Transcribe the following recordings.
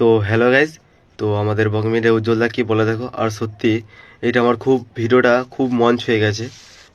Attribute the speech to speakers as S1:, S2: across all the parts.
S1: তো hello guys, তো আমাদের বগমিরে উজ্জ্বলদা কি বলে দেখো। আর সত্যি এটা আমার ভিডিওটা খুব মন ছুঁয়ে গেছে।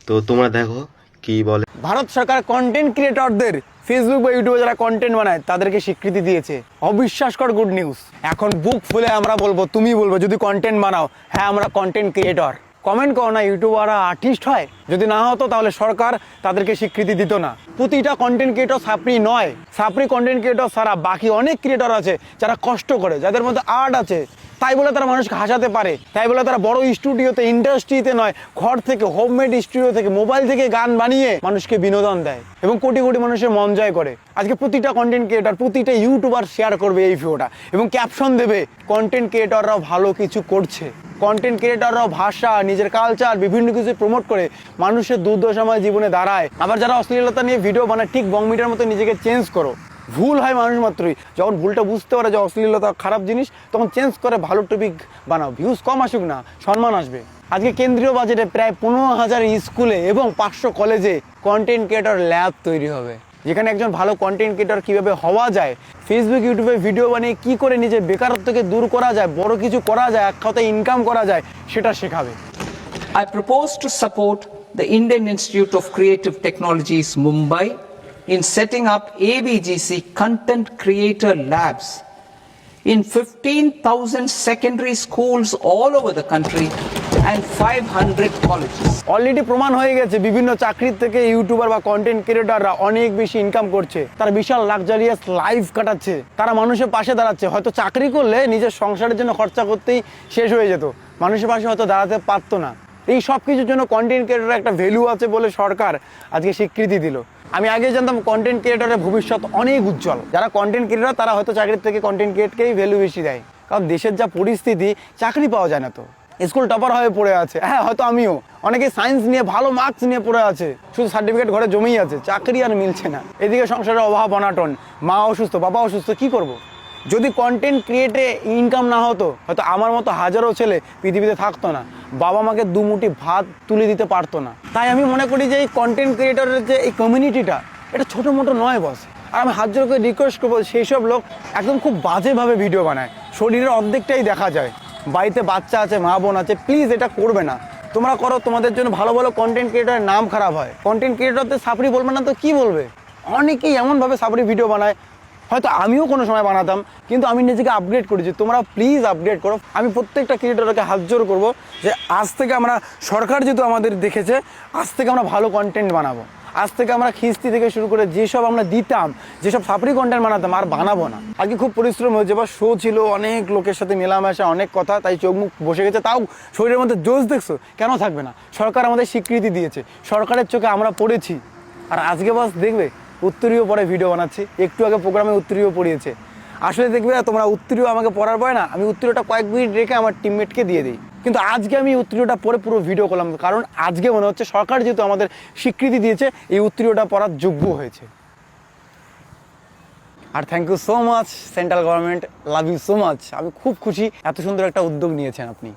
S1: তো তোমরা দেখো কি বলে।
S2: ভারত সরকার কন্টেন্ট ক্রিয়েটরদের ফেসবুক বা ইউটিউবে যারা কন্টেন্ট বানায় তাদেরকে স্বীকৃতি দিয়েছে। অবিশ্বাসকর গুড নিউজ। এখন বুক ফুলে আমরা বলবো, তুমি বলবো যদি কন্টেন্ট বানাও, হ্যাঁ আমরা কন্টেন্ট ক্রিয়েটর। কমেন্ট করো না ইউটিউবাররা আর্টিস্ট হয়? যদি না হতো তাহলে সরকার তাদেরকে স্বীকৃতি দিত না। প্রতিটা কন্টেন্ট ক্রিয়েটর সাপড়ি নয়। সাপড়ি কন্টেন্ট ক্রিয়েটর ছাড়া বাকি অনেক ক্রিয়েটর আছে যারা কষ্ট করে, যাদের মধ্যে আর্ট আছে, তাই বলে তারা মানুষকে হাসাতে পারে, তাই বলে তারা বড় স্টুডিওতে, ইন্ডাস্ট্রিতে নয়, ঘর থেকে, হোমমেড স্টুডিও থেকে, মোবাইল থেকে গান বানিয়ে মানুষকে বিনোদন দেয় এবং কোটি কোটি মানুষের মন জয় করে। আজকে প্রতিটা কন্টেন্ট ক্রিয়েটর, প্রতিটা ইউটিউবার শেয়ার করবে এই ভিডিওটা এবং ক্যাপশন দেবে কন্টেন্ট ক্রিয়েটররাও ভালো কিছু করছে। কন্টেন্ট ক্রিয়েটররাও ভাষা, নিজের কালচার বিভিন্ন কিছু প্রমোট করে মানুষের দুর্দশাময় জীবনে দাঁড়ায়। আবার যারা অশ্লীলতা নিয়ে ভিডিও বানায়, ঠিক বংমিটার মতো নিজেকে চেঞ্জ করো। ভুল হয় মানুষ মাত্রই, যখন ভুলটা বুঝতে পারে যে অশ্লীলতা খারাপ জিনিস, তখন চেঞ্জ করে ভালো টপিক বানাও। ভিউজ কম আসুক না, সম্মান আসবে। আজকে কেন্দ্রীয় বাজেটে প্রায় 15,000 স্কুলে এবং 500 কলেজে কন্টেন্ট ক্রিয়েটর ল্যাব তৈরি হবে, যেখানে একজন ভালো কন্টেন্ট ক্রিয়েটর কীভাবে হওয়া যায়, ফেসবুক ইউটিউবে ভিডিও বানিয়ে কী করে নিজের বেকারত্বকে দূর করা যায়, বড় কিছু করা যায়, এক কথায় ইনকাম করা যায়, সেটা শেখাবে।
S3: I propose to support the Indian Institute of Creative Technologies, Mumbai, in setting up ABGC Content Creator Labs in 15,000 secondary schools all over the country and 500 colleges.
S2: Already প্রমাণ হয়ে গেছে বিভিন্ন চাকরির থেকে ইউটিউবার বা কন্টেন্ট ক্রিয়েটররা অনেক বেশি ইনকাম করছে। তারা বিশাল লাক্সারিয়াস লাইফ কাটাচ্ছে, তারা মানুষের পাশে দাঁড়াচ্ছে। হয়তো চাকরি করলে নিজের সংসারের জন্য খরচা করতেই শেষ হয়ে যেত, মানুষের পাশে হয়তো দাঁড়াতে পারতো না। এই সব কিছুর জন্য কন্টেন্ট ক্রিয়েটরের একটা ভ্যালু আছে বলে সরকার আজকে স্বীকৃতি দিল। আমি আগে জানতাম কন্টেন্ট ক্রিয়েটরের ভবিষ্যৎ অনেক উজ্জ্বল। যারা কন্টেন্ট ক্রিয়েটর তারা হয়তো চাকরির থেকে কন্টেন্ট ক্রিয়েটকেই ভ্যালু বেশি দেয়, কারণ দেশের যা পরিস্থিতি, চাকরি পাওয়া যায় না। তো স্কুল টপার হয়ে পড়ে আছে, হ্যাঁ হয়তো আমিও। অনেকে সায়েন্স নিয়ে ভালো মার্কস নিয়ে পড়ে আছে, শুধু সার্টিফিকেট ঘরে জমেই আছে, চাকরি আর মিলছে না। এদিকে সংসারের অভাব অনাটন, মা অসুস্থ, বাবা অসুস্থ, কি করব? যদি কন্টেন্ট ক্রিয়েটে ইনকাম না হতো, হয়তো আমার মতো হাজারো ছেলে পৃথিবীতে থাকতো না, বাবা মাকে দুমুঠি ভাত তুলে দিতে পারতো না। তাই আমি মনে করি যে এই কন্টেন্ট ক্রিয়েটরের যে এই কমিউনিটিটা, এটা ছোটো মোটো নয় বস। আর আমি হাত জোর করে রিকোয়েস্ট করবো, সেই সব লোক একদম খুব বাজেভাবে ভিডিও বানায়, শরীরের অর্ধেকটাই দেখা যায়, বাড়িতে বাচ্চা আছে, মা বোন আছে, প্লিজ এটা করবে না। তোমরা করো, তোমাদের জন্য ভালো ভালো কন্টেন্ট ক্রিয়েটরের নাম খারাপ হয়। কন্টেন্ট ক্রিয়েটরদের সাপড়ি বলবে না তো কি বলবে? অনেকেই এমনভাবে সাপড়ি ভিডিও বানায়, হয়তো আমিও কোনো সময় বানাতাম, কিন্তু আমি নিজেকে আপগ্রেড করেছি। তোমরা প্লিজ আপগ্রেড করো। আমি প্রত্যেকটা ক্রিয়েটরকে হাত জোর করবো যে আজ থেকে আমরা, সরকার যেহেতু আমাদের দেখেছে, আজ থেকে আমরা ভালো কন্টেন্ট বানাবো। আজ থেকে আমরা খিস্তি থেকে শুরু করে যেসব আমরা দিতাম, যেসব সাপড়ি কন্টেন্ট বানাতাম, আর বানাবো না। আজকে খুব পরিশ্রম হয়েছে, বা শো ছিল, অনেক লোকের সাথে মেলামেশা, অনেক কথা, তাই চোখ মুখ বসে গেছে। তাও শরীরের মধ্যে জোশ দেখছো, কেন থাকবে না? সরকার আমাদের স্বীকৃতি দিয়েছে, সরকারের চোখে আমরা পড়েছি। আর আজকে বাস দেখবে উত্তরীয় পরে ভিডিও বানাচ্ছি, একটু আগে প্রোগ্রামে উত্তরীয় পড়িয়েছে। আসলে দেখবে তোমরা উত্তরীয় আমাকে পড়ার পরে না, আমি উত্তরীয়টা কয়েক মিনিট রেখে আমার টিমমেটকে দিয়ে দিই। কিন্তু আজকে আমি উত্তরীয়টা পরে পুরো ভিডিও করলাম, কারণ আজকে মনে হচ্ছে সরকার যেহেতু আমাদের স্বীকৃতি দিয়েছে, এই উত্তরীয়টা পড়ার যোগ্য হয়েছে। আর thank you so much central government, love you so much. আমি খুব খুশি এত সুন্দর একটা উদ্যোগ নিয়েছেন আপনি।